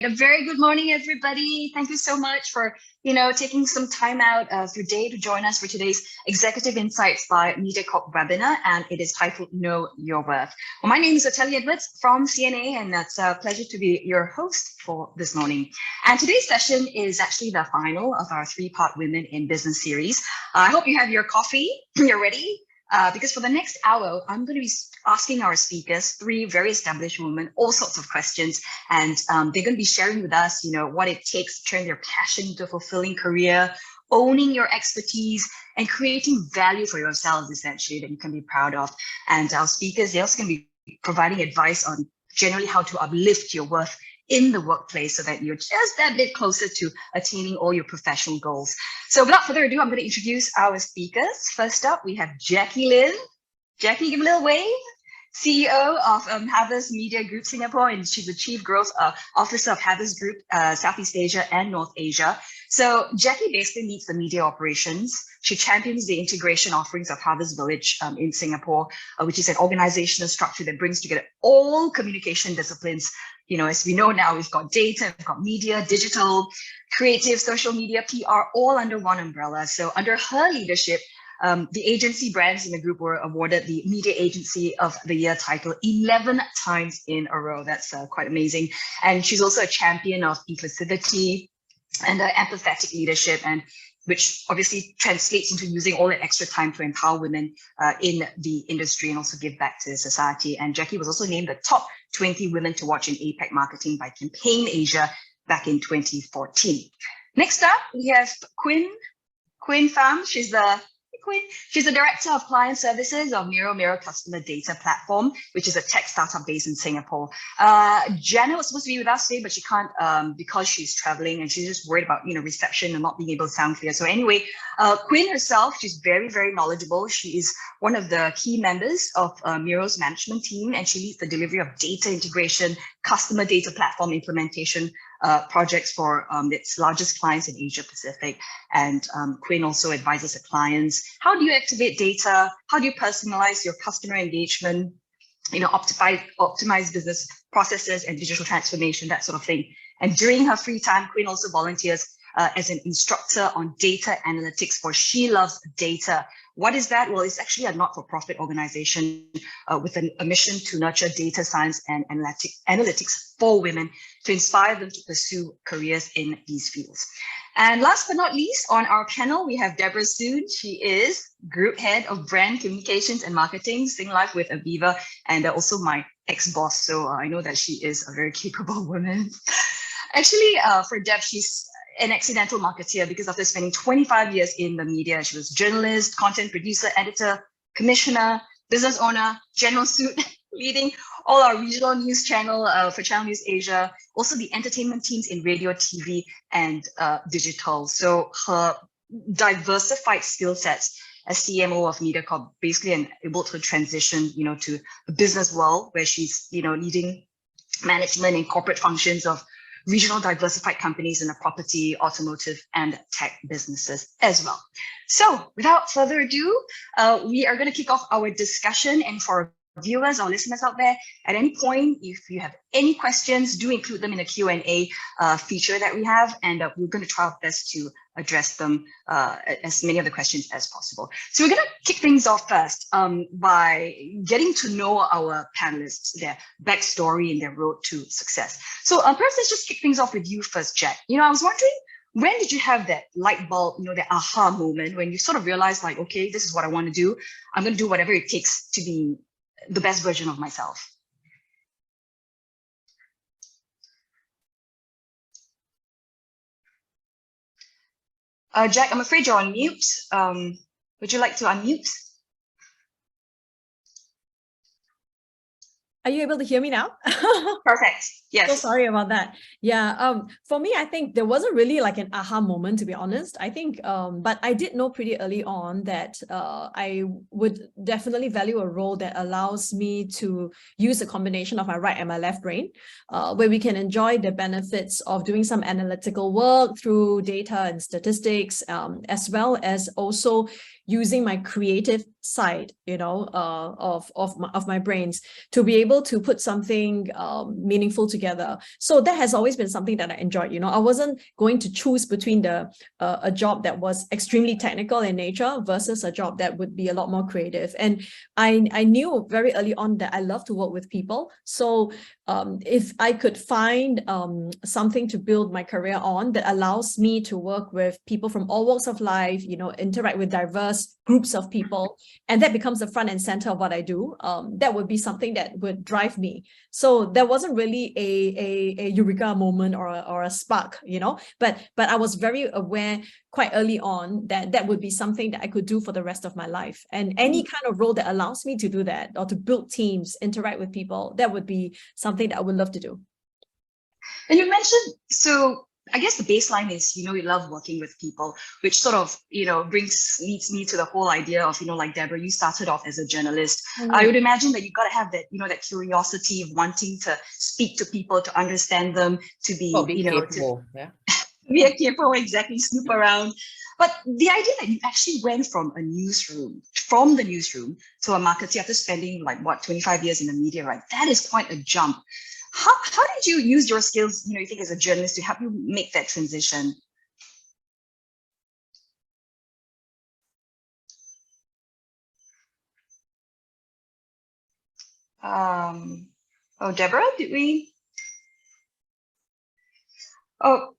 A very good morning, everybody. Thank you so much for, taking some time out of your day to join us for today's Executive Insights by Mediacorp webinar, and it is titled Know Your Worth. Well, my name is Otelli from CNA, and it's a pleasure to be your host for this morning. And today's session is actually the final of our three-part Women in Business series. I hope you have your coffee, you're ready. Because for the next hour, I'm going to be asking our speakers, three very established women, all sorts of questions. And they're going to be sharing with us, what it takes to turn their passion into a fulfilling career, owning your expertise, and creating value for yourselves, essentially, that you can be proud of. And our speakers, they're also going to be providing advice on generally how to uplift your worth in the workplace so that you're just that bit closer to attaining all your professional goals. So without further ado, I'm going to introduce our speakers. First up, we have Jacqui Lin. Jacqui, give a little wave. CEO of Havas Media Group Singapore, and she's the Chief Growth Officer of Havas Group, Southeast Asia and North Asia. So Jacqui basically leads the media operations. She champions the integration offerings of Havas Village in Singapore, which is an organizational structure that brings together all communication disciplines. As we know now, we've got data, we've got media, digital, creative, social media, PR, all under one umbrella. So under her leadership, the agency brands in the group were awarded the Media Agency of the Year title 11 times in a row. That's quite amazing. And she's also a champion of inclusivity and empathetic leadership, and which obviously translates into using all that extra time to empower women in the industry and also give back to society. And Jacqui was also named the top 20 women to watch in APAC marketing by Campaign Asia back in 2014. Next up, we have Quinn Pham. She's the Director of Client Services of Meiro Customer Data Platform, which is a tech startup based in Singapore. Jenna was supposed to be with us today, but she can't because she's traveling and she's just worried about reception and not being able to sound clear. So anyway, Quinn herself, she's very, very knowledgeable. She is one of the key members of Meiro's management team, and she leads the delivery of data integration, customer data platform implementation projects for its largest clients in Asia Pacific. And Quinn also advises her clients. How do you activate data? How do you personalize your customer engagement? Optimize business processes and digital transformation, that sort of thing. And during her free time, Quinn also volunteers as an instructor on data analytics for She Loves Data. What is that? Well, it's actually a not-for-profit organization with a mission to nurture data science and analytics for women to inspire them to pursue careers in these fields. And last but not least, on our panel, we have Debra soon. She is Group Head of Brand Communications and Marketing, Singlife with Aviva, and also my ex-boss. So I know that she is a very capable woman. Actually, for Deb, she's an accidental marketeer because after spending 25 years in the media, she was journalist, content producer, editor, commissioner, business owner, general suit, leading all our regional news channel for Channel News Asia, also the entertainment teams in radio, TV, and digital. So her diversified skill sets as CMO of Mediacorp basically enabled her transition, to the business world where she's, leading management and corporate functions of regional diversified companies in the property, automotive, and tech businesses as well. So without further ado, we are going to kick off our discussion. And for viewers or listeners out there, at any point, if you have any questions, do include them in the Q&A feature that we have, and we're going to try our best to address them as many of the questions as possible. So we're going to kick things off first by getting to know our panelists, their backstory and their road to success. So perhaps let's just kick things off with you first, Jack. I was wondering, when did you have that light bulb, that aha moment when you sort of realized, like, okay, this is what I want to do. I'm going to do whatever it takes to be the best version of myself? Jack, I'm afraid you're on mute. Would you like to unmute? Are you able to hear me now? Perfect. Yes. So sorry about that. Yeah. For me, I think there wasn't really like an aha moment, to be honest. I think, but I did know pretty early on that I would definitely value a role that allows me to use a combination of my right and my left brain, where we can enjoy the benefits of doing some analytical work through data and statistics, as well as also using my creative side, of my brains to be able to put something meaningful together. So that has always been something that I enjoyed. I wasn't going to choose between a job that was extremely technical in nature versus a job that would be a lot more creative. And I knew very early on that I love to work with people. So if I could find something to build my career on that allows me to work with people from all walks of life, interact with diverse groups of people, and that becomes the front and center of what I do, that would be something that would drive me. So there wasn't really a eureka moment or a spark, but I was very aware quite early on that would be something that I could do for the rest of my life. And any kind of role that allows me to do that, or to build teams, interact with people, that would be something that I would love to do. And you mentioned, so I guess the baseline is, you love working with people, which sort of, leads me to the whole idea of, like Debra, you started off as a journalist. I would imagine that you got to have that, that curiosity of wanting to speak to people, to understand them, to be, capable, to be a capable, exactly, snoop around. But the idea that you actually went from the newsroom to a marketer after spending 25 years in the media, right? That is quite a jump. How did you use your skills, you think, as a journalist to help you make that transition? Debra, did we? Oh,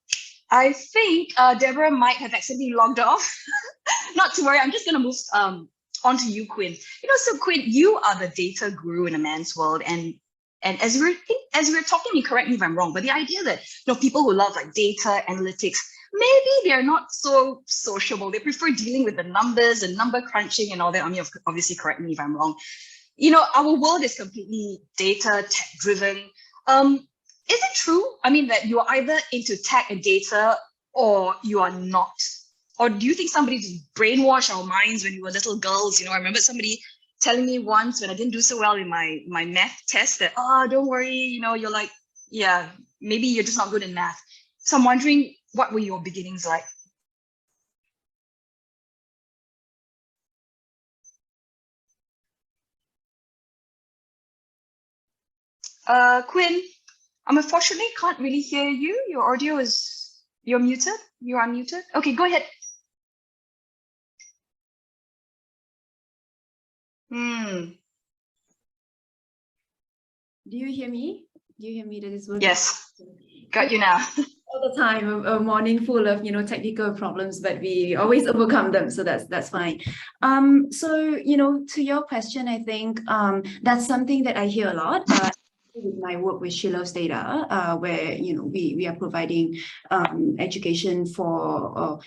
I think Debra might have accidentally logged off. Not to worry, I'm just going to move on to you, Quinn. So Quinn, you are the data guru in a man's world, and as we're talking, you correct me if I'm wrong, but the idea that people who love data analytics, maybe they're not so sociable. They prefer dealing with the numbers and number crunching and all that. I mean, obviously, correct me if I'm wrong. Our world is completely data tech driven. Is it true? I mean, that you're either into tech and data or you are not? Or do you think somebody just brainwashed our minds when we were little girls? I remember somebody telling me once when I didn't do so well in my math test that, don't worry, you're like, yeah, maybe you're just not good in math. So I'm wondering, what were your beginnings like? Quinn, I'm unfortunately can't really hear you. Your audio you're muted. You're unmuted. Okay, go ahead. Do you hear me? Do you hear me? That is working? Yes, got you now. All the time, a morning full of technical problems, but we always overcome them, so that's fine. So to your question, I think that's something that I hear a lot. With my work with She Loves Data, where we are providing education for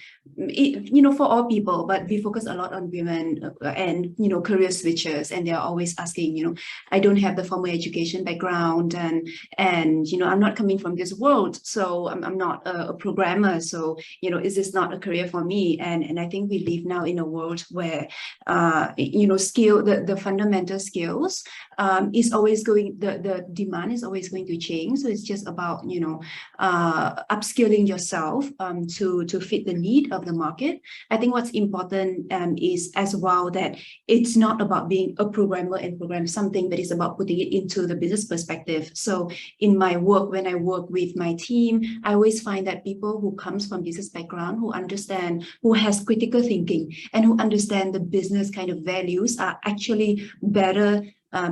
for all people, but we focus a lot on women and career switchers, and they're always asking, I don't have the formal education background, and I'm not coming from this world, so I'm not a programmer, so is this not a career for me? And I think we live now in a world where the fundamental skills is always going, the demand is always going to change. So it's just about, upskilling yourself to fit the need of the market. I think what's important is as well that it's not about being a programmer and program something, but it's about putting it into the business perspective. So in my work, when I work with my team, I always find that people who comes from business background, who understand, who has critical thinking, and who understand the business kind of values are actually better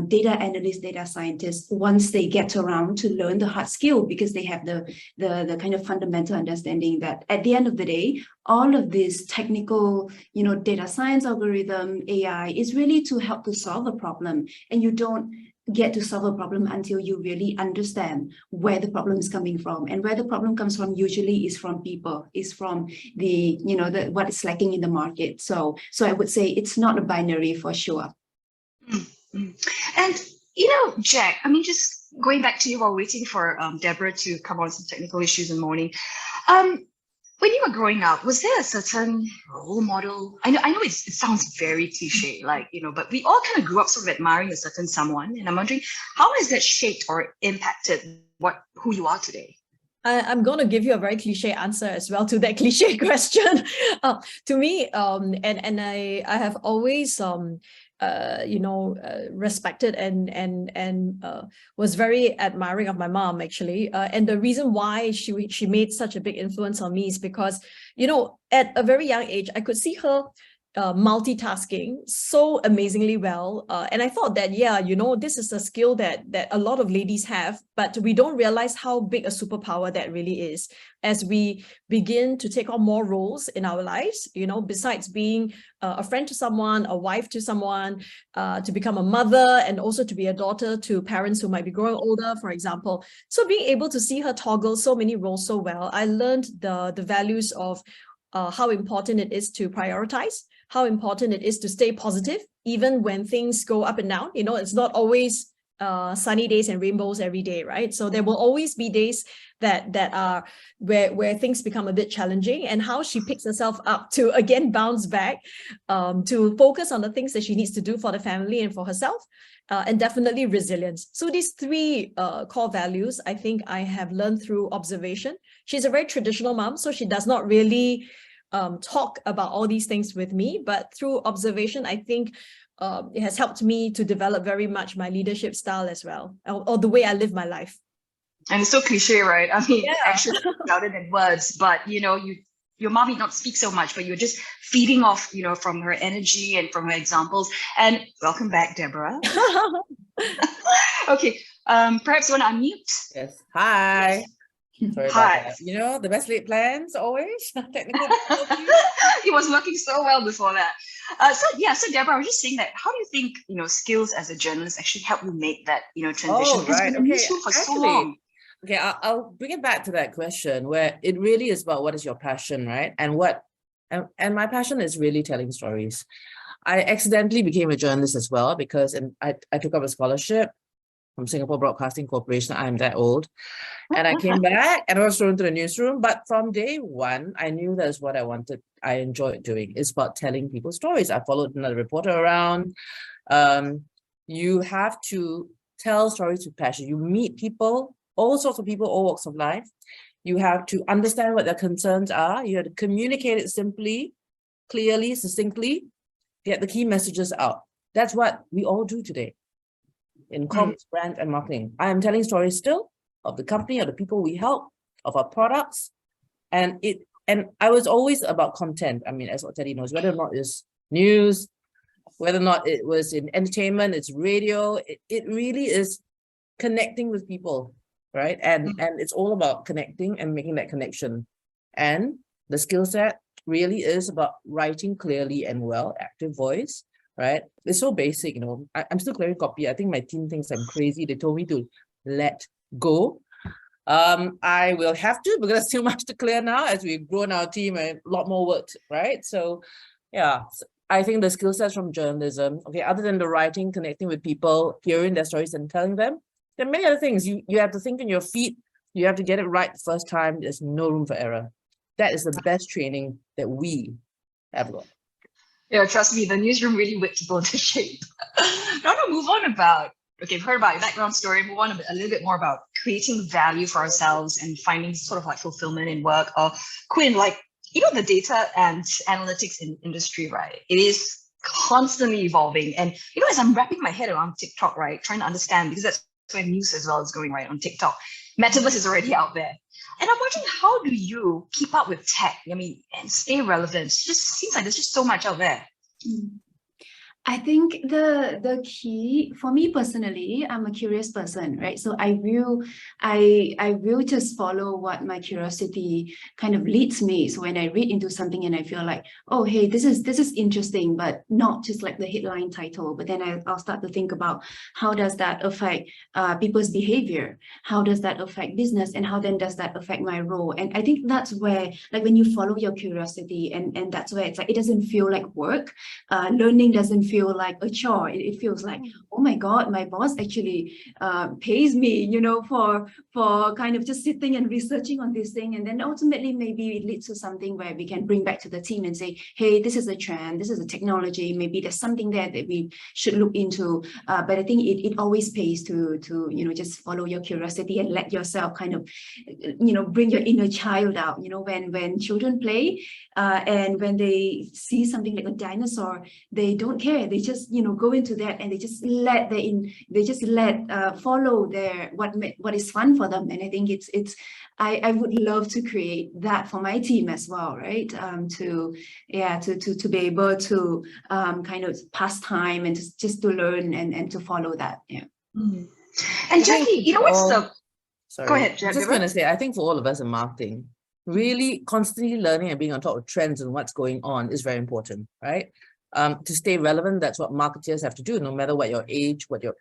data analysts, data scientists, once they get around to learn the hard skill, because they have the kind of fundamental understanding that at the end of the day, all of this technical, data science algorithm, AI is really to help to solve a problem. And you don't get to solve a problem until you really understand where the problem is coming from. And where the problem comes from usually is from people, is from the, what is lacking in the market. So I would say it's not a binary for sure. And Jack, I mean, just going back to you while waiting for Debra to come on some technical issues in the morning. When you were growing up, was there a certain role model? I know it sounds very cliche, but we all kind of grew up sort of admiring a certain someone, and I'm wondering, how has that shaped or impacted who you are today? I'm going to give you a very cliche answer as well to that cliche question. To me, and I have always respected and was very admiring of my mom, actually. And the reason why she made such a big influence on me is because, at a very young age, I could see her multitasking so amazingly well. And I thought that, this is a skill that a lot of ladies have, but we don't realize how big a superpower that really is as we begin to take on more roles in our lives, besides being a friend to someone, a wife to someone, to become a mother, and also to be a daughter to parents who might be growing older, for example. So being able to see her toggle so many roles so well, I learned the values of how important it is to prioritize, how important it is to stay positive, even when things go up and down. It's not always sunny days and rainbows every day, right? So there will always be days that are where things become a bit challenging, and how she picks herself up to again bounce back, to focus on the things that she needs to do for the family and for herself, and definitely resilience. So these three core values, I think I have learned through observation. She's a very traditional mom, so she does not really talk about all these things with me, but through observation, I think it has helped me to develop very much my leadership style as well, or the way I live my life. And it's so cliche, right? I mean, actually louder than words, but your mom may not speak so much, but you're just feeding off, from her energy and from her examples. And welcome back, Debra. Okay, perhaps you want to unmute? Yes. Hi. Yes. Sorry about Hi. that. The best laid plans always. Technical. It was working so well before that. So Debra, I was just saying that, how do you think, skills as a journalist actually help you make that, transition? Oh, Because right. you've been in the newsroom for so long. Okay, I'll bring it back to that question where it really is about what is your passion, right? And and my passion is really telling stories. I accidentally became a journalist as well because I took up a scholarship from Singapore Broadcasting Corporation. I'm that old. And I came back and I was thrown to the newsroom. But from day one, I knew that's what I wanted. I enjoyed doing. It's about telling people stories. I followed another reporter around. You have to tell stories with passion. You meet people, all sorts of people, all walks of life. You have to understand what their concerns are. You have to communicate it simply, clearly, succinctly, get the key messages out. That's what we all do today in comms, brand, and marketing. I am telling stories still of the company, of the people we help, of our products. And I was always about content. I mean, as Otelli knows, whether or not it's news, whether or not it was in entertainment, it's radio, it really is connecting with people, right? And it's all about connecting and making that connection. And the skill set really is about writing clearly and well, active voice, right? It's so basic, I'm still clearing copy. I think my team thinks I'm crazy. They told me to let go. I will have to, because there's too much to clear now as we've grown our team and a lot more work, right? So yeah, I think the skill sets from journalism, okay, other than the writing, connecting with people, hearing their stories and telling them, there are many other things. You have to think on your feet. You have to get it right the first time. There's no room for error. That is the best training that we have got. Yeah, trust me, the newsroom really whipped people into shape. Now to move on about, okay, we've heard about your background story, move on a little bit more about creating value for ourselves and finding sort of like fulfillment in work. Quinn, the data and analytics industry, right? It is constantly evolving. And, as I'm wrapping my head around TikTok, right, trying to understand, because that's where news as well is going, right, on TikTok. Metaverse is already out there. And I'm wondering, how do you keep up with tech? I mean, and stay relevant? It just seems like there's just so much out there. I think the key for me personally, I'm a curious person, right? So I will just follow what my curiosity kind of leads me. So when I read into something and I feel like, oh, hey, this is interesting, but not just like the headline title. But then I'll start to think about how does that affect people's behavior? How does that affect business? And how then does that affect my role? And I think that's where, like when you follow your curiosity and that's where it's like, it doesn't feel like work. Learning doesn't feel feel like a chore. It feels like, oh my God, my boss actually pays me, for kind of just sitting and researching on this thing. And then ultimately, maybe it leads to something where we can bring back to the team and say, hey, this is a trend, this is a technology, maybe there's something there that we should look into. But I think it always pays to just follow your curiosity and let yourself kind of, bring your inner child out. When children play and when they see something like a dinosaur, they don't care. They just, go into that and they just follow their what is fun for them. And I think I would love to create that for my team as well, right? To be able to kind of pass time and just to learn and to follow that. Yeah. Mm. And Jacqui, what's the... Sorry. Go ahead, I was just going to say, I think for all of us in marketing, really constantly learning and being on top of trends and what's going on is very important, right? To stay relevant, that's what marketers have to do, no matter what your age, what your,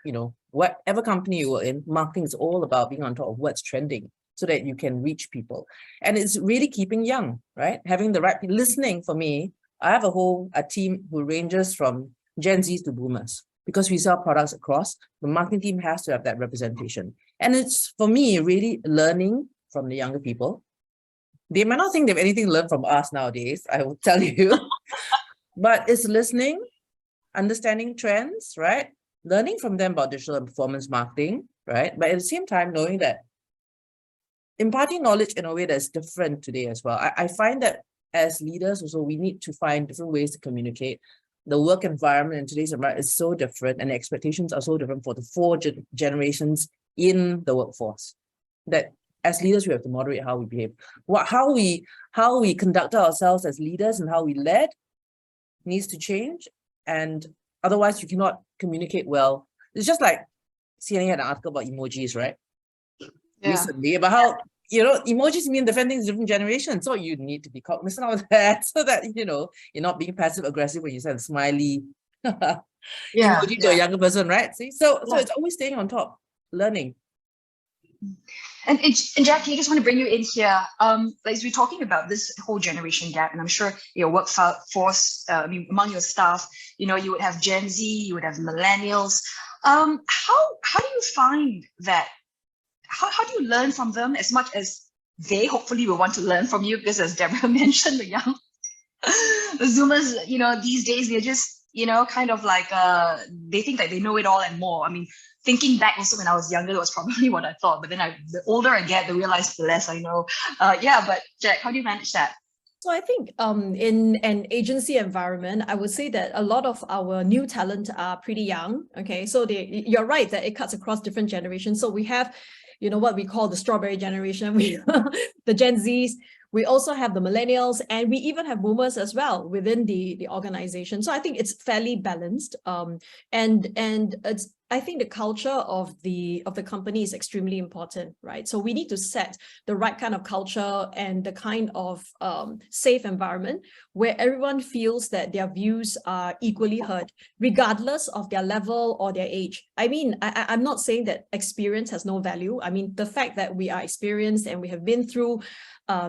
whatever company you are in, marketing is all about being on top of what's trending so that you can reach people. And it's really keeping young, right? Having the right, listening for me, I have a team who ranges from Gen Zs to boomers because we sell products across. The marketing team has to have that representation. And it's, for me, really learning from the younger people. They might not think they have anything to learn from us nowadays, I will tell you. But it's listening, understanding trends, right? Learning from them about digital and performance marketing, right? But at the same time, knowing that imparting knowledge in a way that's different today as well. I find that as leaders also, we need to find different ways to communicate. The work environment in today's environment is so different and the expectations are so different for the four generations in the workforce that as leaders, we have to moderate how we behave. How we conduct ourselves as leaders and how we led needs to change. And otherwise, you cannot communicate well. It's just like CNN had an article about emojis, right? Yeah. Recently, about how, emojis mean different things to different generations. So you need to be cognizant of that so that, you're not being passive aggressive when you send a smiley emoji to a younger person, right? See, so it's always staying on top, learning. And Jacqui, I just want to bring you in here. As we're talking about this whole generation gap, and I'm sure your workforce, among your staff, you would have Gen Z, you would have millennials. How do you find that? How do you learn from them as much as they hopefully will want to learn from you? Because as Debra mentioned, the Zoomers, these days they're just, kind of like they think that they know it all and more. I mean, thinking back also when I was younger, that was probably what I thought. But then the older I get, the realize the less I know. But Jack, how do you manage that? So I think in an agency environment, I would say that a lot of our new talent are pretty young. Okay, so you're right that it cuts across different generations. So we have, what we call the strawberry generation, the Gen Zs. We also have the millennials, and we even have boomers as well within the organization. So I think it's fairly balanced. And it's, I think the culture of the company is extremely important, right? So we need to set the right kind of culture and the kind of safe environment where everyone feels that their views are equally heard, regardless of their level or their age. I mean, I'm not saying that experience has no value. I mean, the fact that we are experienced and we have been through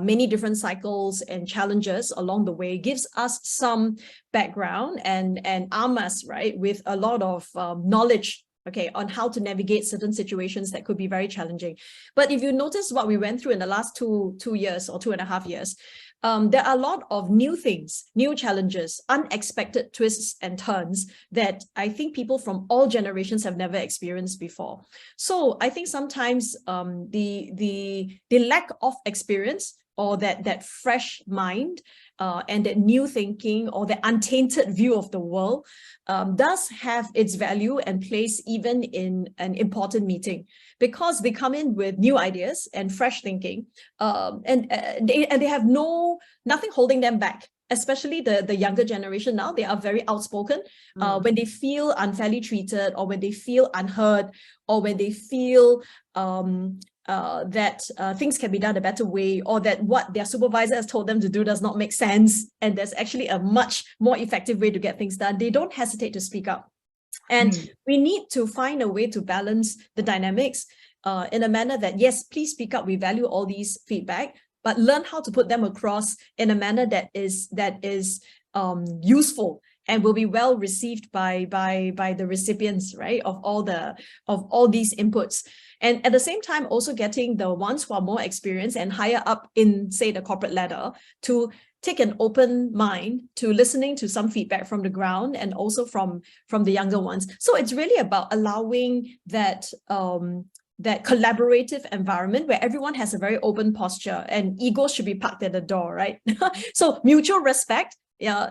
many different cycles and challenges along the way gives us some background and arm us, right, with a lot of knowledge, okay, on how to navigate certain situations that could be very challenging. But if you notice what we went through in the last two years or 2.5 years, there are a lot of new things, new challenges, unexpected twists and turns that I think people from all generations have never experienced before. So I think sometimes the lack of experience or that fresh mind and that new thinking or the untainted view of the world does have its value and place even in an important meeting, because they come in with new ideas and fresh thinking, and they have nothing holding them back. Especially the younger generation now, they are very outspoken when they feel unfairly treated, or when they feel unheard, or when they feel that things can be done a better way, or that what their supervisor has told them to do does not make sense, and there's actually a much more effective way to get things done. They don't hesitate to speak up. And we need to find a way to balance the dynamics in a manner that, yes, please speak up. We value all these feedback, but learn how to put them across in a manner that is useful and will be well received by the recipients, right, of all these inputs. And at the same time, also getting the ones who are more experienced and higher up in, say, the corporate ladder to take an open mind to listening to some feedback from the ground and also from the younger ones. So it's really about allowing that that collaborative environment where everyone has a very open posture and ego should be parked at the door, right? So mutual respect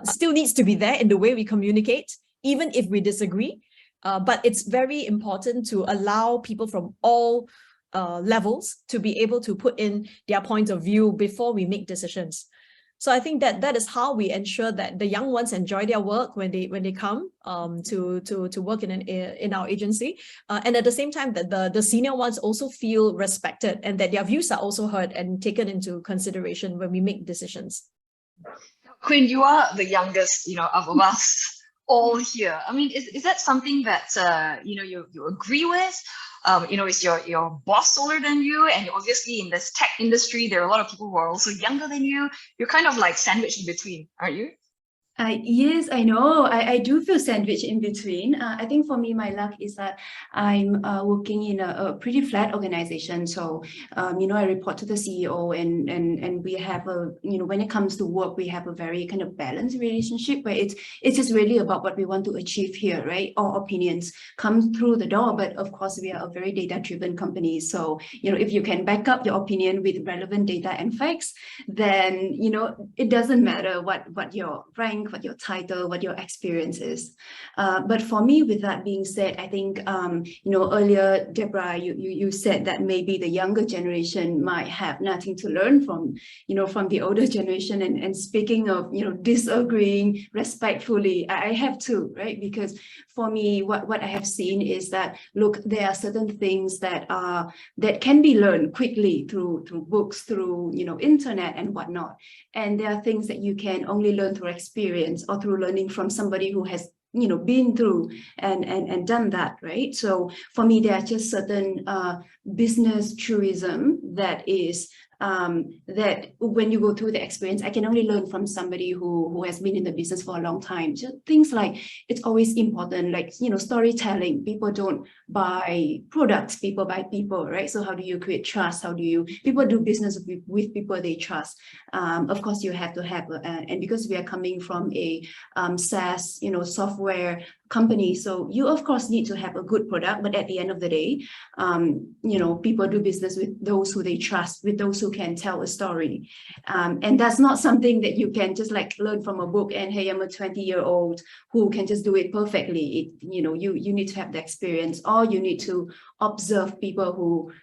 still needs to be there in the way we communicate, even if we disagree. But it's very important to allow people from all levels to be able to put in their point of view before we make decisions. So I think that is how we ensure that the young ones enjoy their work when they come to work in our agency, and at the same time that the senior ones also feel respected and that their views are also heard and taken into consideration when we make decisions. Quinn, you are the youngest, of us all here. I mean, is that something that you agree with? Is your boss older than you? And obviously in this tech industry, there are a lot of people who are also younger than you. You're kind of like sandwiched in between, aren't you? Yes, I know. I do feel sandwiched in between. I think for me, my luck is that I'm working in a pretty flat organization. So, I report to the CEO and we have when it comes to work, we have a very kind of balanced relationship where it's just really about what we want to achieve here, right? All opinions come through the door, but of course, we are a very data-driven company. So, if you can back up your opinion with relevant data and facts, then, it doesn't matter what your rank, what your title, what your experience is. But for me, with that being said, I think, earlier, Debra, you said that maybe the younger generation might have nothing to learn from the older generation. And speaking of, disagreeing respectfully, I have to, right? Because for me, what I have seen is that, look, there are certain things that can be learned quickly through books, through, internet and whatnot. And there are things that you can only learn through experience or through learning from somebody who has been through and done that, right? So for me, there are just certain business truism that is that when you go through the experience, I can only learn from somebody who has been in the business for a long time. Just things like, it's always important, like, storytelling. People don't buy products, people buy people, right? So how do you create trust? People do business with people they trust? Of course, you have to have, and because we are coming from a SaaS, software company, so you of course need to have a good product, but at the end of the day, people do business with those who they trust, with those who can tell a story, and that's not something that you can just like learn from a book and, hey, I'm a 20-year-old who can just do it perfectly. You need to have the experience, or you need to observe people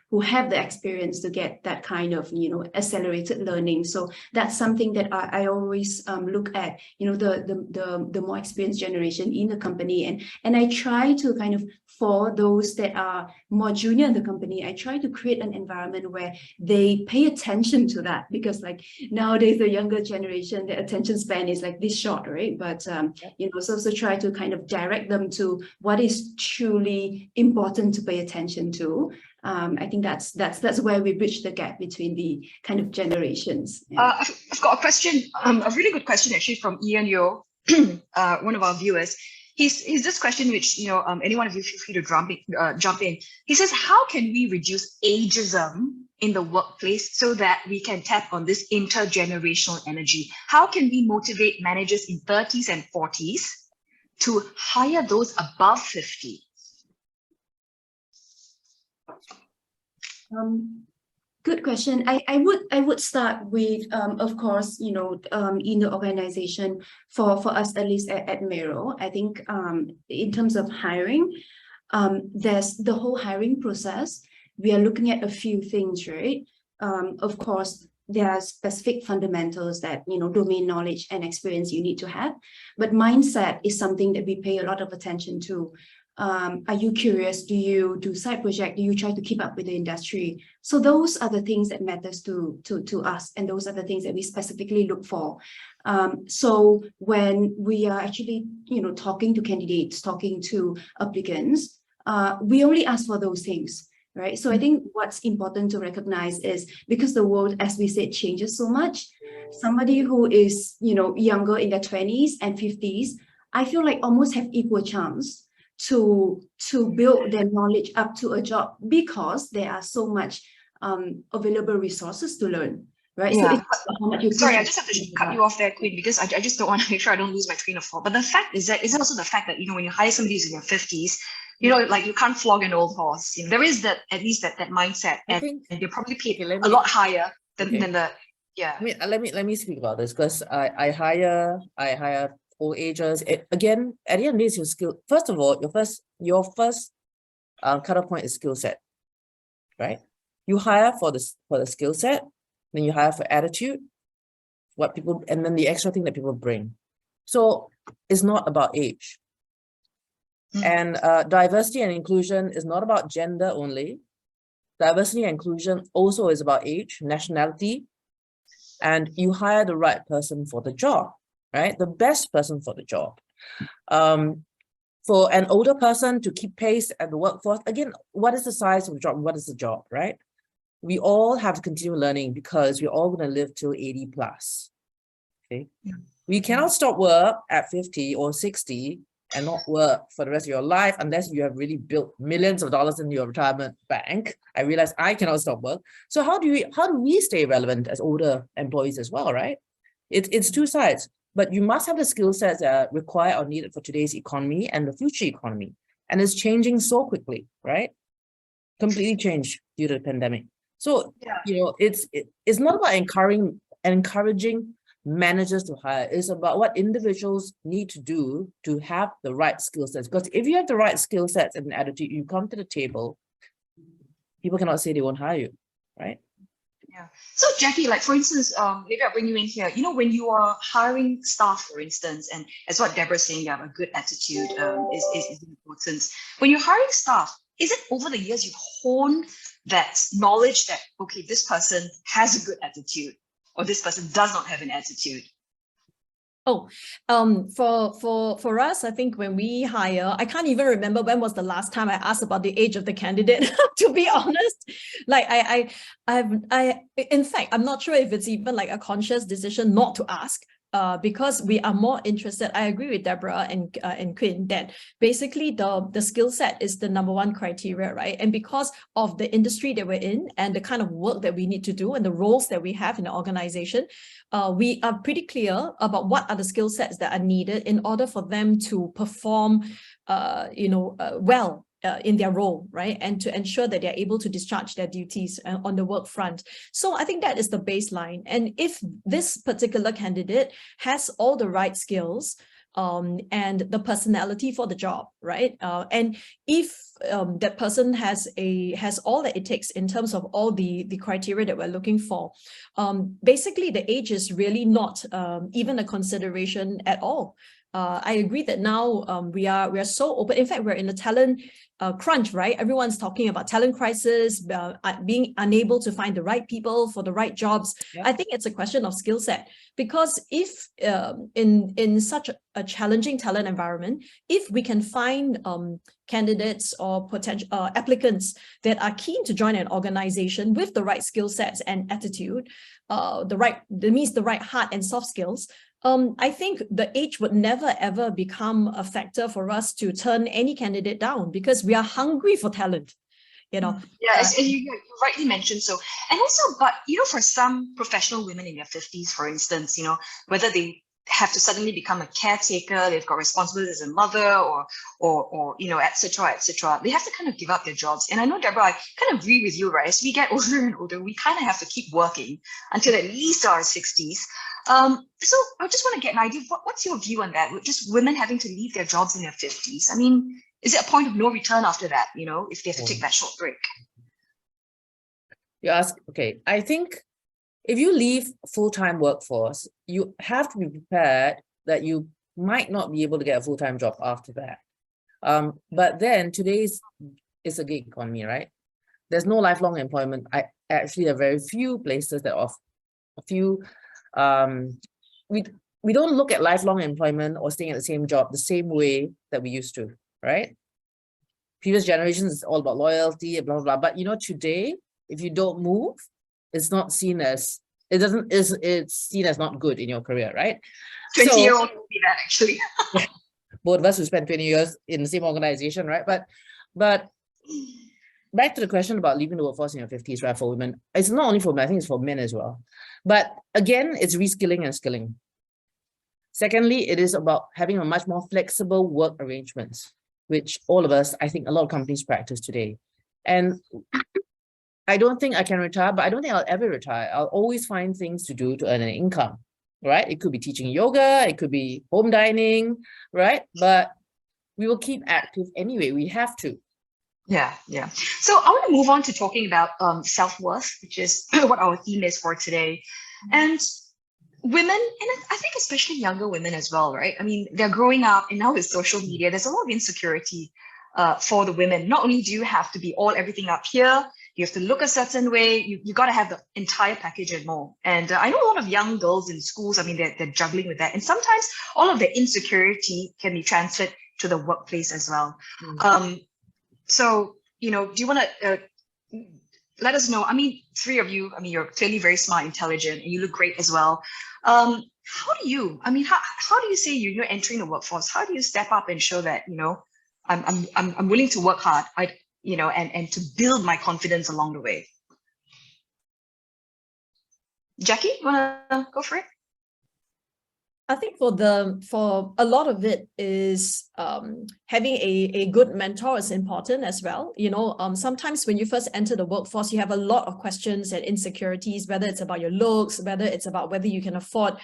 who have the experience to get that kind of accelerated learning. So that's something that I always look at, the more experienced generation in the company, and I try to kind of, for those that are more junior in the company, I try to create an environment where they pay attention to that, because like nowadays the younger generation, the attention span is like this short, right? But so try to kind of direct them to what is truly important to pay attention to. I think that's where we bridge the gap between the kind of generations. Yeah. I've got a question, a really good question actually from Ian Yo, one of our viewers. He's this question which, any one of you feel free to jump in. He says, how can we reduce ageism in the workplace so that we can tap on this intergenerational energy? How can we motivate managers in 30s and 40s to hire those above 50? Good question. I would start with, of course, in the organization, for us, at least at Meiro, I think in terms of hiring, there's the whole hiring process. We are looking at a few things, right? Of course, there are specific fundamentals that, domain knowledge and experience you need to have, but mindset is something that we pay a lot of attention to. Are you curious? Do you do side project? Do you try to keep up with the industry? So those are the things that matters to us, and those are the things that we specifically look for. So when we are actually, talking to candidates, talking to applicants, we only ask for those things, right? So I think what's important to recognize is, because the world, as we said, changes so much, somebody who is, younger in their 20s and 50s I feel like almost have equal chance to build their knowledge up to a job, because there are so much available resources to learn, right? So Yeah. it's how much you Sorry, I push just have to yourself. cut you off there, Quinn, because I just don't want to make sure I don't lose my train of thought. But the fact is that, is also the fact that, when you hire somebody who's in your 50s, like you can't flog an old horse. There is that, at least that mindset, I and think they're probably paid let a me- lot higher than, okay. than the, yeah. Let me speak about this, because I hire old agers. Again, at the end of the day, it's your skill. First of all, your first cutoff point is skill set, right? You hire for the skill set, then you hire for attitude, and then the extra thing that people bring. So it's not about age. And diversity and inclusion is not about gender only. Diversity and inclusion also is about age, nationality, and you hire the right person for the job, right? The best person for the job. For an older person to keep pace at the workforce, again, what is the size of the job? What is the job, right? We all have to continue learning, because we're all going to live till 80 plus. Okay. Yeah. We cannot stop work at 50 or 60 and not work for the rest of your life unless you have really built millions of dollars in your retirement bank. I realize I cannot stop work. So how do we stay relevant as older employees as well, right? It's two sides, but you must have the skill sets that are required or needed for today's economy and the future economy. And it's changing so quickly, right? Completely changed due to the pandemic. So, it's not about encouraging managers to hire. It's about what individuals need to do to have the right skill sets. Because if you have the right skill sets and attitude, you come to the table, people cannot say they won't hire you, right? Yeah. So Jacqui, like for instance, maybe I'll bring you in here. When you are hiring staff, for instance, and as what Debra's saying, you have a good attitude is important. When you're hiring staff, is it over the years you've honed that knowledge that, okay, this person has a good attitude, or this person does not have an attitude? For us, I think when we hire, I can't even remember when was the last time I asked about the age of the candidate, to be honest. Like in fact, I'm not sure if it's even like a conscious decision not to ask. Because we are more interested. I agree with Debra and Quinn that basically the skill set is the number one criteria, right? And because of the industry that we're in and the kind of work that we need to do and the roles that we have in the organization, we are pretty clear about what are the skill sets that are needed in order for them to perform, well. In their role, right? And to ensure that they're able to discharge their duties on the work front. So I think that is the baseline. And if this particular candidate has all the right skills and the personality for the job, right? And if that person has all that it takes in terms of all the criteria that we're looking for, basically the age is really not even a consideration at all. I agree that now we are so open. In fact, we're in a talent crunch, right? Everyone's talking about talent crisis, being unable to find the right people for the right jobs. Yeah. I think it's a question of skill set, because if in such a challenging talent environment, if we can find candidates or potential applicants that are keen to join an organization with the right skill sets and attitude, the right heart and soft skills, I think the age would never ever become a factor for us to turn any candidate down, because we are hungry for talent, Yeah, as you rightly mentioned. So, and also, but for some professional women in their 50s, for instance, whether they have to suddenly become a caretaker, they've got responsibilities as a mother, or et cetera, they have to kind of give up their jobs. And I know, Debra, I kind of agree with you, right? As we get older and older, we kind of have to keep working until at least our 60s. So I just want to get an idea, what's your view on that? With just women having to leave their jobs in their 50s? I mean, is it a point of no return after that, if they have to take that short break? You ask, okay, I think if you leave full-time workforce, you have to be prepared that you might not be able to get a full-time job after that. But then today's is a gig economy, right? There's no lifelong employment. Actually, there are very few places that offer a few. We don't look at lifelong employment or staying at the same job the same way that we used to, right? Previous generations, it's all about loyalty, blah, blah, blah. But today, if you don't move, it's not seen as, it's seen as not good in your career, right? 20-year-old will be that, actually. both of us who spent 20 years in the same organization, right? But back to the question about leaving the workforce in your 50s, right, for women. It's not only for women, I think it's for men as well. But again, it's reskilling and skilling. Secondly, it is about having a much more flexible work arrangements, which all of us, I think a lot of companies practice today. And I don't think I can retire, but I don't think I'll ever retire. I'll always find things to do to earn an income, right? It could be teaching yoga, it could be home dining, right? But we will keep active anyway. We have to. Yeah. So I want to move on to talking about self-worth, which is what our theme is for today. And women, and I think especially younger women as well, right? I mean, they're growing up, and now with social media, there's a lot of insecurity for the women. Not only do you have to be everything up here, you have to look a certain way, you got to have the entire package and more. And I know a lot of young girls in schools, I mean, they're juggling with that. And sometimes all of the insecurity can be transferred to the workplace as well. So, do you want to let us know? I mean, three of you, I mean, you're clearly very smart, intelligent, and you look great as well. How do you say you're entering the workforce? How do you step up and show that, I'm willing to work hard, and to build my confidence along the way? Jacqui, you want to go for it? I think for a lot of it is having a good mentor is important as well. Sometimes when you first enter the workforce, you have a lot of questions and insecurities, whether it's about your looks, whether it's about whether you can afford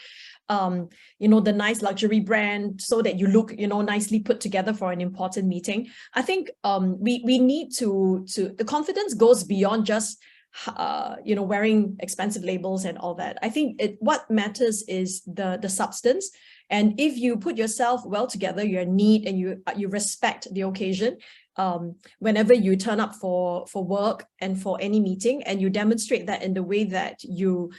the nice luxury brand so that you look, nicely put together for an important meeting. I think we need to the confidence goes beyond just wearing expensive labels and all that. I think what matters is the substance. And if you put yourself well together, you're neat and you respect the occasion, whenever you turn up for work and for any meeting, and you demonstrate that in the way that you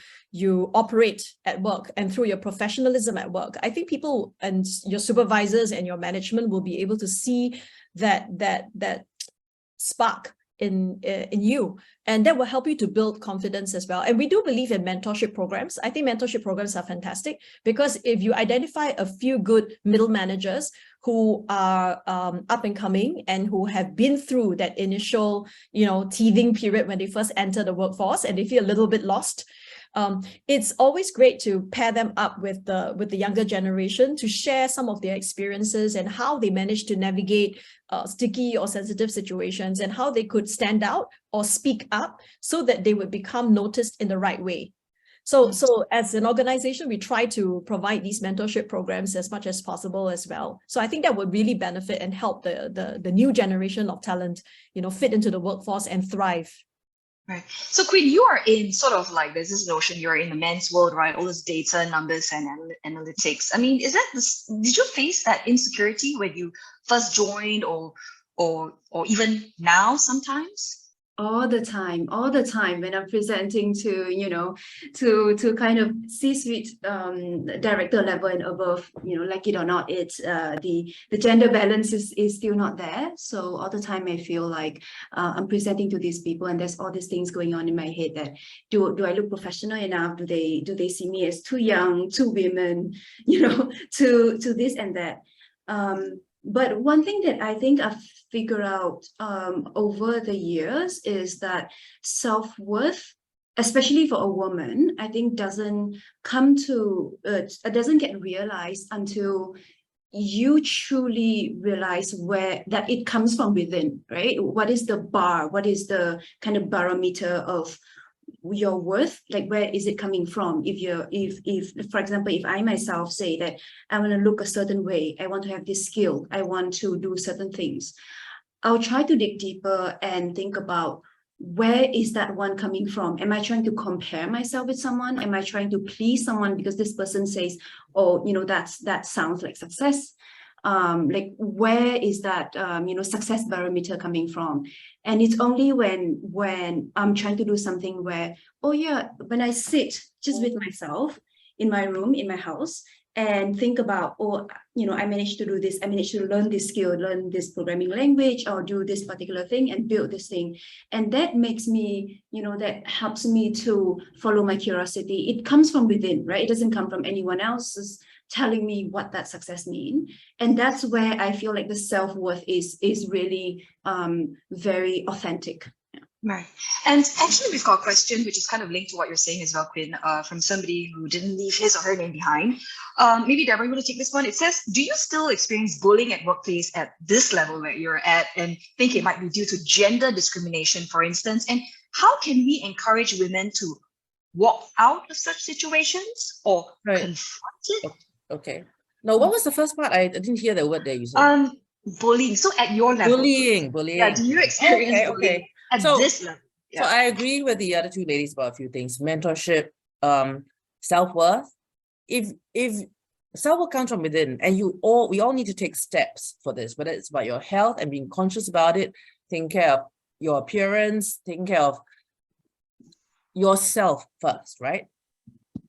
operate at work and through your professionalism at work, I think people and your supervisors and your management will be able to see that spark in you, and that will help you to build confidence as well. And we do believe in mentorship programs. I think mentorship programs are fantastic, because if you identify a few good middle managers who are up and coming and who have been through that initial teething period when they first enter the workforce and they feel a little bit lost, it's always great to pair them up with the younger generation to share some of their experiences and how they managed to navigate sticky or sensitive situations, and how they could stand out or speak up so that they would become noticed in the right way. So as an organization, we try to provide these mentorship programs as much as possible as well. So I think that would really benefit and help the new generation of talent, fit into the workforce and thrive. Right. So Quinn, you are in sort of like, there's this notion you're in the men's world, right? All this data, numbers, and analytics. I mean, did you face that insecurity when you first joined, or even now sometimes? All the time when I'm presenting to to kind of C-suite director level and above, like it or not, it's the gender balance is still not there. So all the time I feel like I'm presenting to these people, and there's all these things going on in my head that do I look professional enough? Do they see me as too young, too women, to this and that. But one thing that I think I've figured out over the years is that self-worth, especially for a woman, I think doesn't get realized until you truly realize that it comes from within, right? What is the bar? What is the kind of barometer of your worth? Like, where is it coming from? If for example, if I myself say that I want to look a certain way, I want to have this skill, I want to do certain things, I'll try to dig deeper and think about, where is that one coming from? Am I trying to compare myself with someone? Am I trying to please someone because this person says, oh, that sounds like success? Like, where is that success barometer coming from? And it's only when I'm trying to do something where, oh yeah, when I sit just with myself in my room, in my house, and think about, oh, I managed to do this, I managed to learn this skill, learn this programming language, or do this particular thing and build this thing. And that makes me, that helps me to follow my curiosity. It comes from within, right? It doesn't come from anyone else's telling me what that success means. And that's where I feel like the self-worth is really very authentic. Right. And actually, we've got a question which is kind of linked to what you're saying as well, Quinn, from somebody who didn't leave his or her name behind. Maybe Debra, you want to take this one? It says, do you still experience bullying at workplace at this level that you're at and think it might be due to gender discrimination, for instance? And how can we encourage women to walk out of such situations or confront it? Okay. Now, what was the first part? I didn't hear the word there you said. Bullying. So at your level. Bullying. Yeah, do you experience bullying at this level? Yeah. So I agree with the other two ladies about a few things. Mentorship, self-worth. If self-worth comes from within, and we all need to take steps for this, whether it's about your health and being conscious about it, taking care of your appearance, taking care of yourself first, right?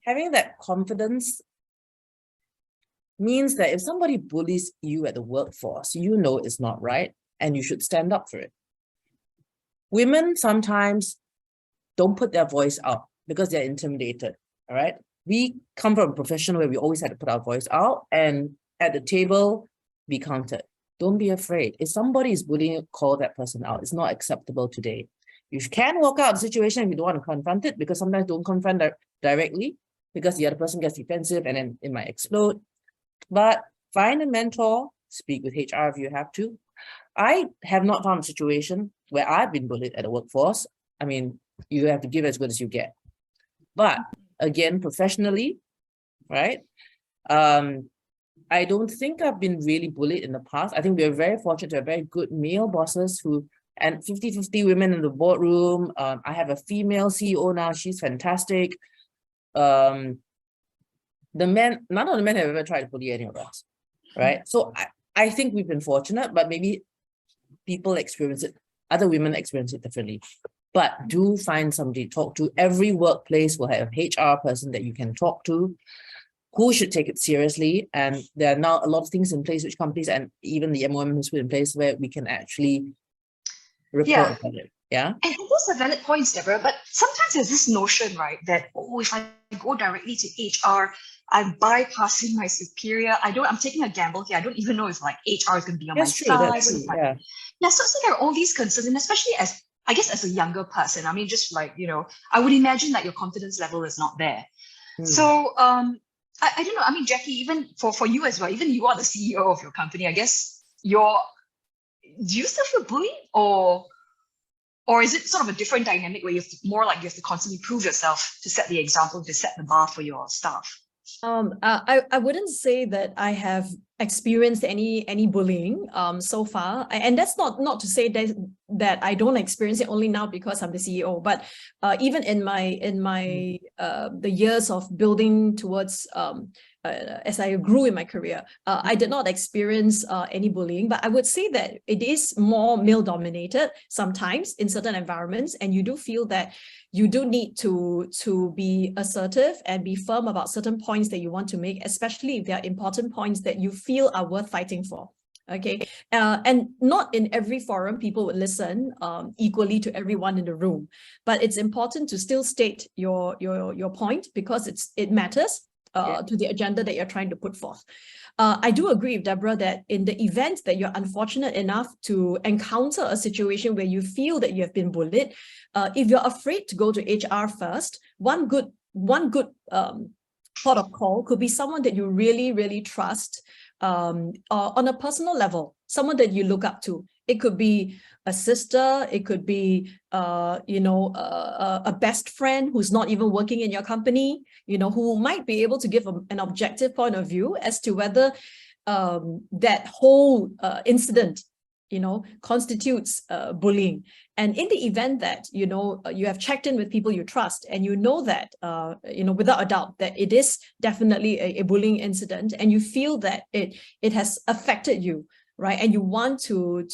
Having that confidence means that if somebody bullies you at the workforce, it's not right and you should stand up for it. Women sometimes don't put their voice out because they're intimidated, all right? We come from a profession where we always had to put our voice out and at the table, be counted. Don't be afraid. If somebody is bullying you, call that person out. It's not acceptable today. You can walk out of the situation if you don't want to confront it, because sometimes don't confront directly because the other person gets defensive and then it might explode. But find a mentor, speak with HR if you have to. I have not found a situation where I've been bullied at the workforce. I mean, you have to give as good as you get. But again, professionally, right? I don't think I've been really bullied in the past. I think we're very fortunate to have very good male bosses and 50-50 women in the boardroom. I have a female CEO now. She's fantastic. None of the men have ever tried to bully any of us, right? So I think we've been fortunate, but maybe people experience it, other women experience it differently. But do find somebody to talk to. Every workplace will have a HR person that you can talk to who should take it seriously. And there are now a lot of things in place, which companies and even the MOM has put in place where we can actually report about it. Yeah. And those are valid points, Debra. But sometimes there's this notion, right, that, if I go directly to HR, I'm bypassing my superior. I'm taking a gamble here. I don't even know if HR is going to be on my side. That's true. So there are all these concerns, and especially as a younger person, I mean, just I would imagine that your confidence level is not there. So I don't know. I mean, Jacqui, even for you as well, even you are the CEO of your company, I guess do you still feel bullied, or is it sort of a different dynamic where you have to constantly prove yourself to set the example, to set the bar for your staff? I wouldn't say that I have experienced any bullying so far, and that's not to say that I don't experience it only now because I'm the CEO, but even in my the years of building towards as I grew in my career, I did not experience any bullying, but I would say that it is more male dominated sometimes in certain environments, and you do feel that you do need to be assertive and be firm about certain points that you want to make, especially if there are important points that you feel are worth fighting for. Okay, and not in every forum people would listen equally to everyone in the room, but it's important to still state your point because it matters to the agenda that you're trying to put forth. I do agree with Debra that in the event that you're unfortunate enough to encounter a situation where you feel that you have been bullied, if you're afraid to go to HR first, one good port of call could be someone that you really, really trust on a personal level, someone that you look up to. It could be a sister, it could be a best friend who's not even working in your company, who might be able to give an objective point of view as to whether that whole incident constitutes bullying. And in the event that you have checked in with people you trust, and that without a doubt that it is definitely a bullying incident, and you feel that it has affected you, right, and you want to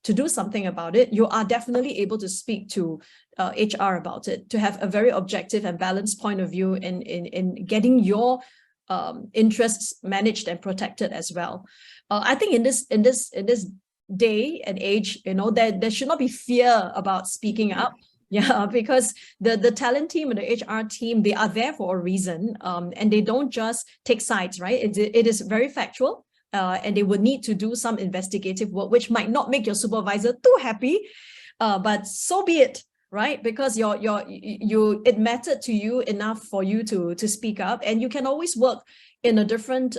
do something about it, you are definitely able to speak to HR about it, to have a very objective and balanced point of view in getting your interests managed and protected as well. I think in this day and age, there should not be fear about speaking up. Yeah, because the talent team and the HR team, they are there for a reason, and they don't just take sides, right? It is very factual, and they would need to do some investigative work, which might not make your supervisor too happy, but so be it, right? Because it mattered to you enough for you to speak up, and you can always work in a different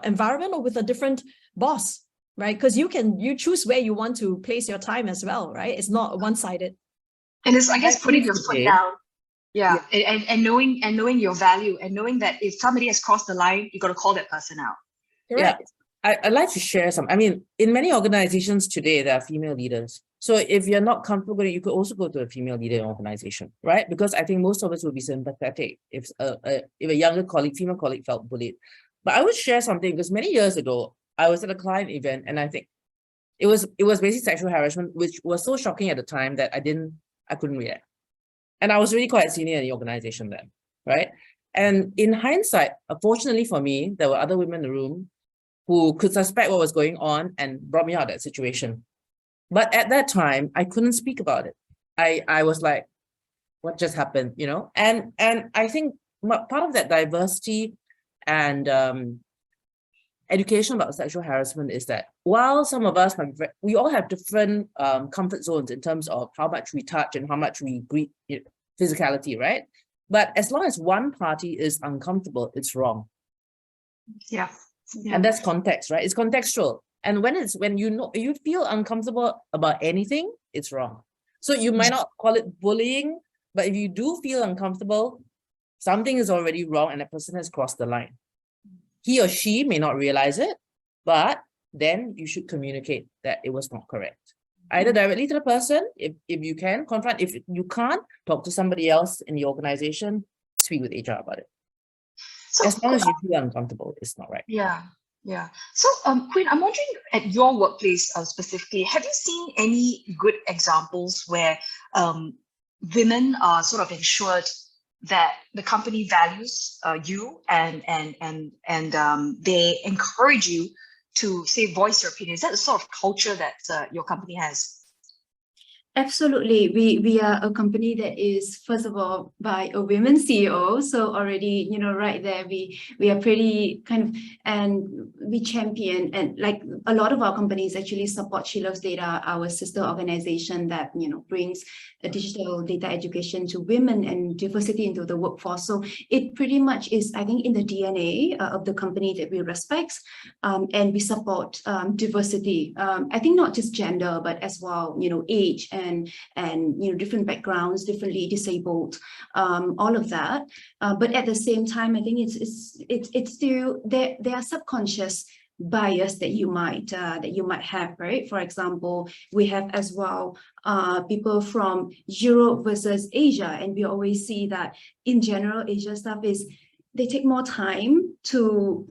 environment or with a different boss, right? Because you choose where you want to place your time as well, right? It's not one-sided. And it's, I guess, putting your foot down. Yeah. And knowing your value, and knowing that if somebody has crossed the line, you got to call that person out. Correct. Yeah. I'd like to share some. I mean, in many organizations today, there are female leaders. So if you're not comfortable, you could also go to a female leader organization, right? Because I think most of us would be sympathetic if a younger colleague, female colleague, felt bullied. But I would share something, because many years ago, I was at a client event, and I think it was basically sexual harassment, which was so shocking at the time that I couldn't react. And I was really quite senior in the organization then, right? And in hindsight, fortunately for me, there were other women in the room who could suspect what was going on and brought me out of that situation. But at that time, I couldn't speak about it. I was like, what just happened, And I think part of that diversity and education about sexual harassment is that while some of us, we all have different comfort zones in terms of how much we touch and how much we greet physicality, right? But as long as one party is uncomfortable, it's wrong. Yeah. And that's context, right? It's contextual. And when you feel uncomfortable about anything, it's wrong. So you might not call it bullying, but if you do feel uncomfortable, something is already wrong and a person has crossed the line. He or she may not realize it, but then you should communicate that it was not correct. Either directly to the person, if you can, confront. If you can't, talk to somebody else in the organization, speak with HR about it. So, as long as you feel uncomfortable, it's not right. Yeah. Yeah. So, Quinn, I'm wondering, at your workplace specifically, have you seen any good examples where women are sort of ensured that the company values you and they encourage you to, say, voice your opinion? Is that the sort of culture that your company has? Absolutely. We are a company that is, first of all, by a women CEO. So already, right there, we are pretty kind of, and we champion, and like a lot of our companies actually support She Loves Data, our sister organization that, brings a digital data education to women and diversity into the workforce. So it pretty much is, I think, in the DNA of the company that we respect, and we support diversity. I think not just gender, but as well, age and different backgrounds, differently disabled, all of that. But at the same time, I think it's still there are subconscious bias that you might have, right? For example, we have as well people from Europe versus Asia, and we always see that in general, Asia stuff is they take more time to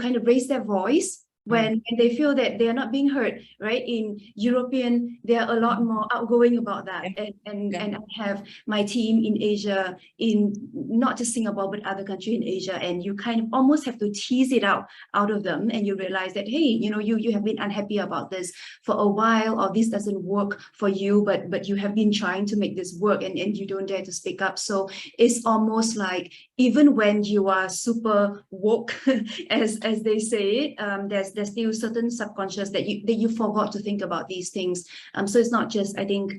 kind of raise their voice when they feel that they are not being heard, right? In European, they are a lot more outgoing about that. And I have my team in Asia, in not just Singapore, but other countries in Asia. And you kind of almost have to tease it out of them. And you realize that, hey, you have been unhappy about this for a while, or this doesn't work for you, but you have been trying to make this work and you don't dare to speak up. So it's almost like, even when you are super woke, as they say it, there's still certain subconscious that you forgot to think about these things. So it's not just, I think,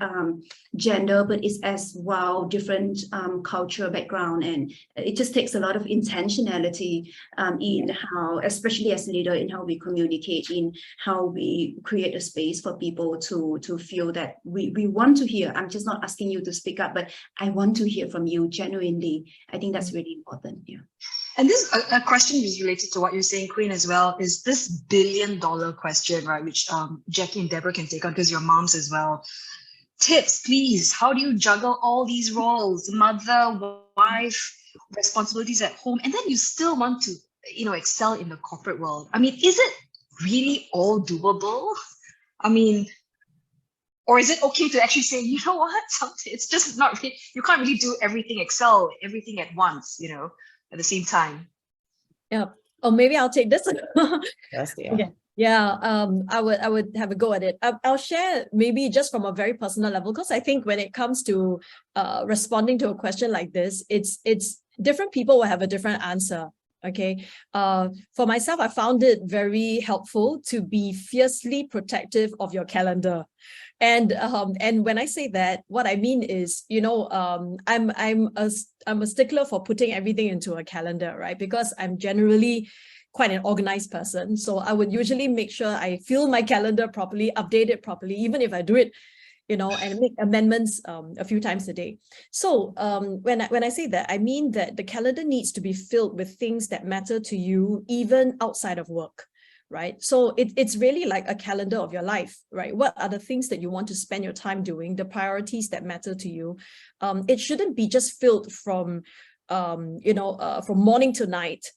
gender, but it's as well different cultural background, and it just takes a lot of intentionality in how, especially as a leader, in how we communicate, in how we create a space for people to feel that we want to hear. I'm just not asking you to speak up, but I want to hear from you genuinely. I think that's really important. Yeah. And this a question is related to what you're saying, Quinn, as well, is this billion-dollar question, right? Which Jacqui and Debra can take on, because your moms as well. Tips, please. How do you juggle all these roles, mother, wife, responsibilities at home, and then you still want to, excel in the corporate world? I mean, is it really all doable? I mean, or is it okay to actually say, you know what? It's just not really, you can't really do everything, excel everything at once, at the same time. Yeah. Or maybe I'll take this. Yes, yeah. Okay. Yeah, I would have a go at it. I'll share maybe just from a very personal level, because I think when it comes to responding to a question like this, it's different people will have a different answer. Okay. For myself, I found it very helpful to be fiercely protective of your calendar. And when I say that, what I mean is, you know, I'm a stickler for putting everything into a calendar, right? Because I'm generally quite an organized person. So I would usually make sure I fill my calendar properly, update it properly, even if I do it, you know, and make amendments a few times a day. So when I say that, I mean that the calendar needs to be filled with things that matter to you, even outside of work, right? So it's really like a calendar of your life, right? What are the things that you want to spend your time doing, the priorities that matter to you? It shouldn't be just filled from, from morning to night,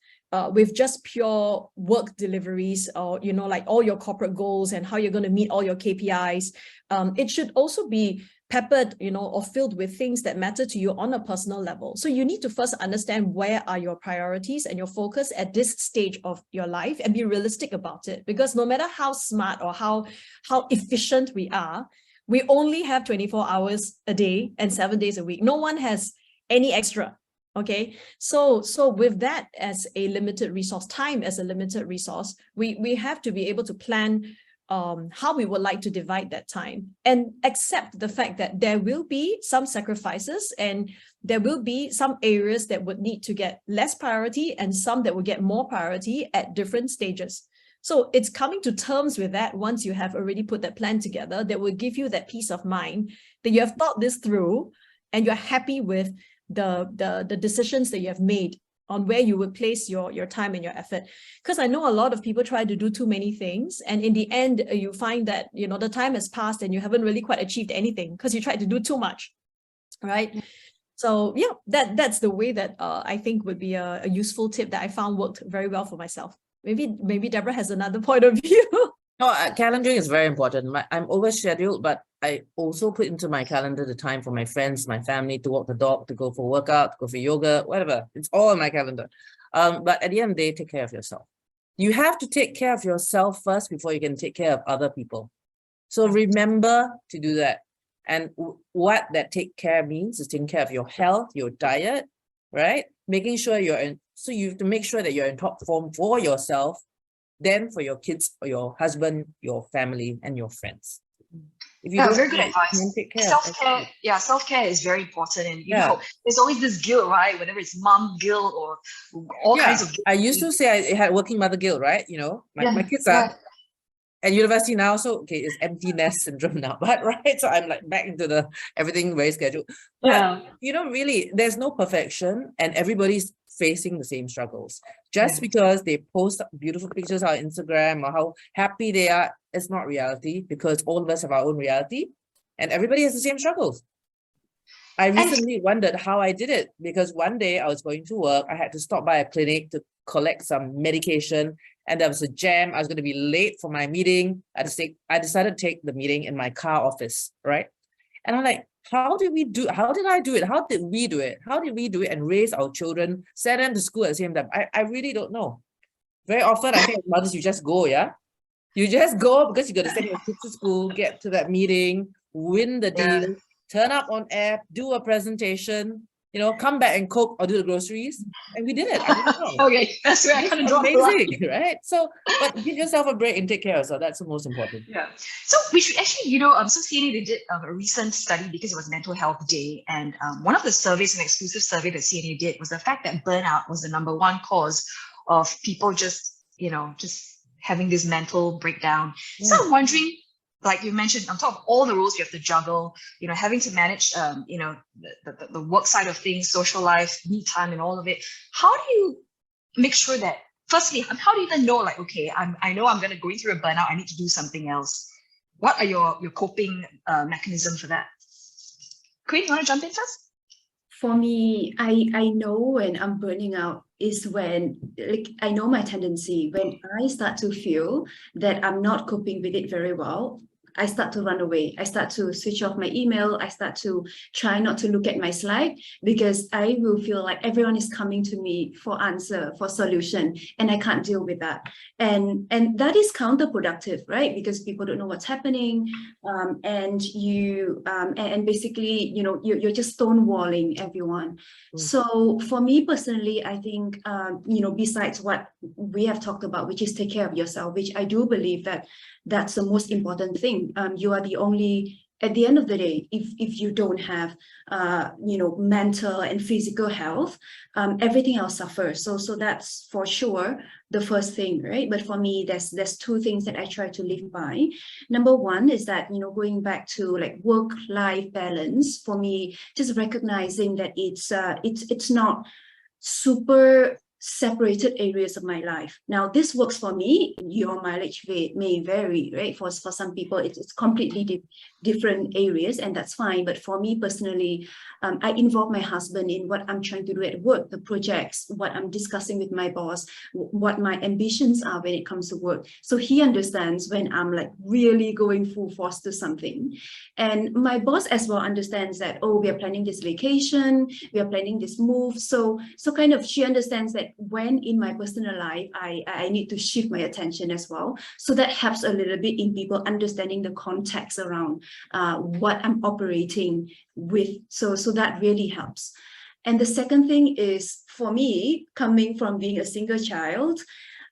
with just pure work deliveries, or, you know, like all your corporate goals and how you're going to meet all your KPIs. It should also be peppered, you know, or filled with things that matter to you on a personal level. So you need to first understand where are your priorities and your focus at this stage of your life, and be realistic about it. Because no matter how smart or how efficient we are, we only have 24 hours a day and 7 days a week. No one has any extra. Okay, so with that as a limited resource, time as a limited resource, we have to be able to plan how we would like to divide that time, and accept the fact that there will be some sacrifices, and there will be some areas that would need to get less priority and some that will get more priority at different stages. So it's coming to terms with that once you have already put that plan together, that will give you that peace of mind that you have thought this through and you're happy with the decisions that you have made on where you would place your time and your effort. Because I know a lot of people try to do too many things, and in the end you find that, you know, the time has passed and you haven't really quite achieved anything because you tried to do too much, right? So yeah, that's the way that I think would be a useful tip that I found worked very well for myself. Maybe Debra has another point of view. No, calendaring is very important. I'm overscheduled, but I also put into my calendar the time for my friends, my family, to walk the dog, to go for workout, to go for yoga, whatever. It's all on my calendar. But at the end of the day, take care of yourself. You have to take care of yourself first before you can take care of other people. So remember to do that. And what that take care means is taking care of your health, your diet, right? Making sure so you have to make sure that you're in top form for yourself, then for your kids, or your husband, your family, and your friends. If you don't very good advice. take care Self-care, self-care is very important. And you know, there's always this guilt, right? Whether it's mom guilt or all kinds of guilt. I used to say I had working mother guilt, right? You know, my kids are at university now, so okay, it's empty nest syndrome now, but right, so I'm like back into the everything very scheduled. But you know, really, there's no perfection, and everybody's facing the same struggles. Just because they post beautiful pictures on Instagram or how happy they are, it's not reality, because all of us have our own reality, and everybody has the same struggles. I recently wondered how I did it, because one day I was going to work, I had to stop by a clinic to collect some medication, and there was a jam. I was going to be late for my meeting. I decided to take the meeting in my car office, right? And I'm like, how did I do it? How did we do it? How did we do it and raise our children, send them to school at the same time? I really don't know. Very often, I think mothers, you just go, You just go because you got to send your kids to school, get to that meeting, win the deal, turn up on air, do a presentation, you know, come back and cook or do the groceries. And we did it. I don't know. Okay, that's where I kind of draw amazing, right? So, but give yourself a break and take care of yourself. That's the most important. Yeah. So we should actually, you know, so CNA, they did a recent study because it was Mental Health Day. And one of the surveys, an exclusive survey that CNA did, was the fact that burnout was the #1 cause of people just having this mental breakdown. So I'm wondering, like you mentioned, on top of all the roles you have to juggle, you know, having to manage, the work side of things, social life, me time, and all of it. How do you make sure that, firstly, how do you even know, like, okay, I know I'm going to go through a burnout, I need to do something else? What are your coping mechanisms for that? Quinn, you want to jump in first? For me, I know when I'm burning out is when, like, I know my tendency. When I start to feel that I'm not coping with it very well, I start to run away. I start to switch off my email. I start to try not to look at my Slack, because I will feel like everyone is coming to me for answer, for solution, and I can't deal with that. And that is counterproductive, right? Because people don't know what's happening, and basically, you're just stonewalling everyone. So for me personally, I think, besides what we have talked about, which is take care of yourself, which I do believe that that's the most important thing. You are the only, at the end of the day, if you don't have, mental and physical health, everything else suffers. So that's for sure the first thing, right? But for me, there's two things that I try to live by. Number one is that, going back to like work-life balance, for me, just recognizing that it's not super separated areas of my life. Now, this works for me. Your mileage may vary, right? For some people, it's completely different areas, and that's fine. But for me personally, I involve my husband in what I'm trying to do at work, the projects, what I'm discussing with my boss, what my ambitions are when it comes to work. So he understands when I'm like really going full force to something. And my boss as well understands that, oh, we are planning this vacation, we are planning this move. So kind of she understands that when in my personal life, I need to shift my attention as well. So that helps a little bit in people understanding the context around what I'm operating with. So that really helps. And the second thing is, for me, coming from being a single child,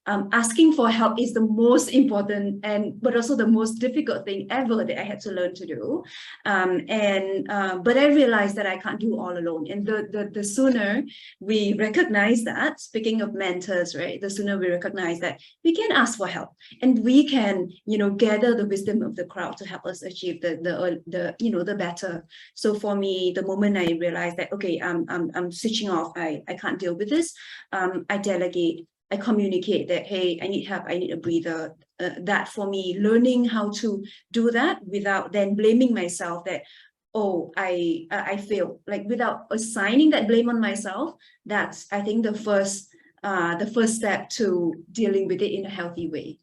asking for help is the most important but also the most difficult thing ever that I had to learn to do. But I realized that I can't do all alone. And the sooner we recognize that, speaking of mentors, right, the sooner we recognize that we can ask for help, and we can, gather the wisdom of the crowd to help us achieve the better. So for me, the moment I realized that, okay, I'm switching off, I can't deal with this, I delegate. I communicate that, hey, I need help, I need a breather. That for me, learning how to do that without then blaming myself that, oh, I failed, like without assigning that blame on myself. That's, I think, the first step to dealing with it in a healthy way.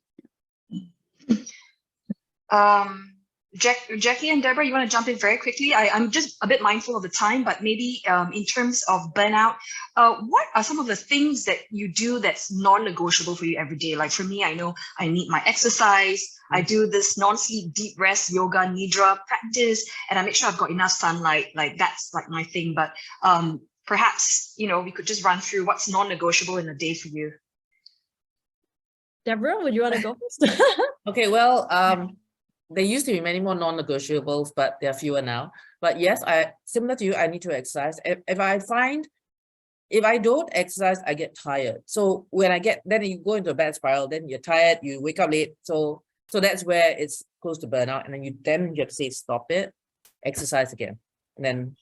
Jacqui and Debra, you want to jump in very quickly? I'm just a bit mindful of the time, but maybe in terms of burnout, what are some of the things that you do that's non-negotiable for you every day? Like for me, I know I need my exercise. I do this non-sleep deep rest yoga nidra practice, and I make sure I've got enough sunlight. Like that's like my thing. But perhaps, we could just run through what's non-negotiable in a day for you. Debra, would you want to go first? Okay, well, there used to be many more non-negotiables, but there are fewer now. But yes, similar to you, I need to exercise. If I don't exercise, I get tired. So then you go into a bad spiral, then you're tired, you wake up late. So that's where it's close to burnout. And then you have to say, stop it, exercise again, and then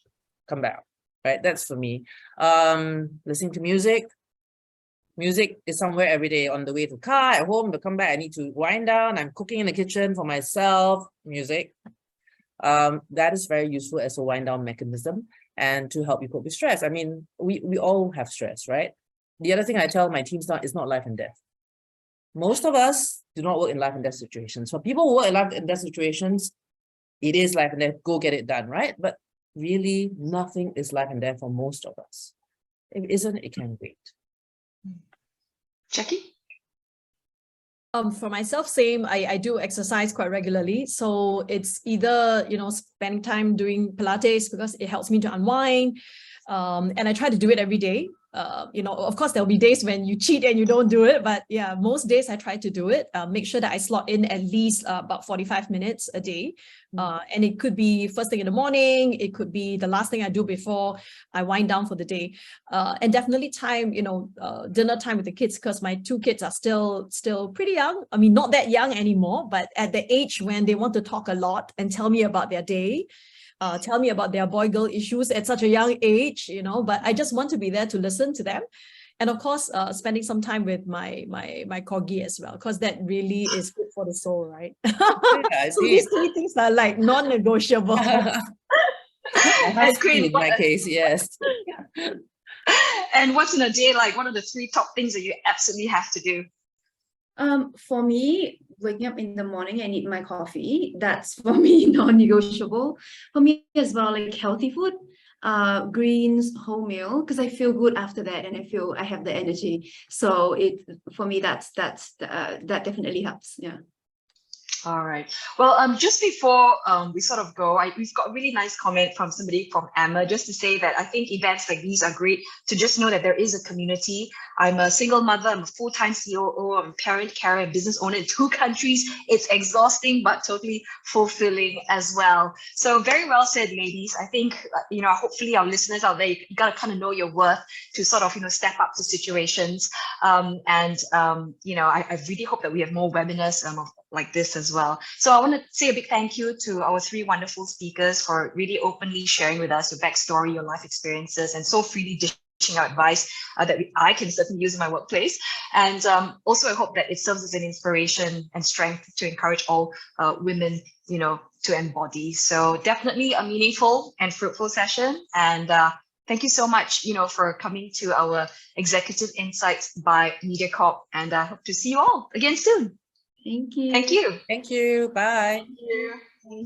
come back, right? That's for me. Listening to music. Music is somewhere every day, on the way to car, at home, to come back, I need to wind down. I'm cooking in the kitchen for myself, music. That is very useful as a wind down mechanism and to help you cope with stress. I mean, we all have stress, right? The other thing I tell my teams now is not life and death. Most of us do not work in life and death situations. For people who work in life and death situations, it is life and death, go get it done, right? But really, nothing is life and death for most of us. If it isn't, it can wait. Jacqui? For myself, same. I do exercise quite regularly. So it's either, spending time doing Pilates because it helps me to unwind. And I try to do it every day. Of course, there'll be days when you cheat and you don't do it. But yeah, most days I try to do it. Make sure that I slot in at least about 45 minutes a day. And it could be first thing in the morning. It could be the last thing I do before I wind down for the day. And definitely time, dinner time with the kids, because my two kids are still pretty young. I mean, not that young anymore, but at the age when they want to talk a lot and tell me about their day. Tell me about their boy-girl issues at such a young age, but I just want to be there to listen to them. And of course, spending some time with my corgi as well, because that really is good for the soul, right? Yeah, so these three things are like non-negotiable. Quinn, in my case, yes. And what's in a day like? What are the three top things that you absolutely have to do? For me, waking up in the morning and eat my coffee, that's for me non-negotiable. For me as well, like healthy food, greens, wholemeal, because I feel good after that and I feel I have the energy. So for me, that definitely helps. Yeah. All right. Well, just before we sort of go, we've got a really nice comment from somebody from Emma, just to say that I think events like these are great to just know that there is a community. I'm a single mother, I'm a full-time COO, I'm a parent, carer, and business owner in 2 countries. It's exhausting, but totally fulfilling as well. So very well said, ladies. I think, hopefully our listeners out there, you got to kind of know your worth to sort of, step up to situations. I really hope that we have more webinars like this as well. So I want to say a big thank you to our 3 wonderful speakers for really openly sharing with us your backstory, your life experiences, and so freely dishing out advice that I can certainly use in my workplace. And also I hope that it serves as an inspiration and strength to encourage all women, to embody. So definitely a meaningful and fruitful session. And thank you so much, for coming to our Executive Insights by Mediacorp. And I hope to see you all again soon. Thank you. Thank you. Thank you. Bye. Thank you.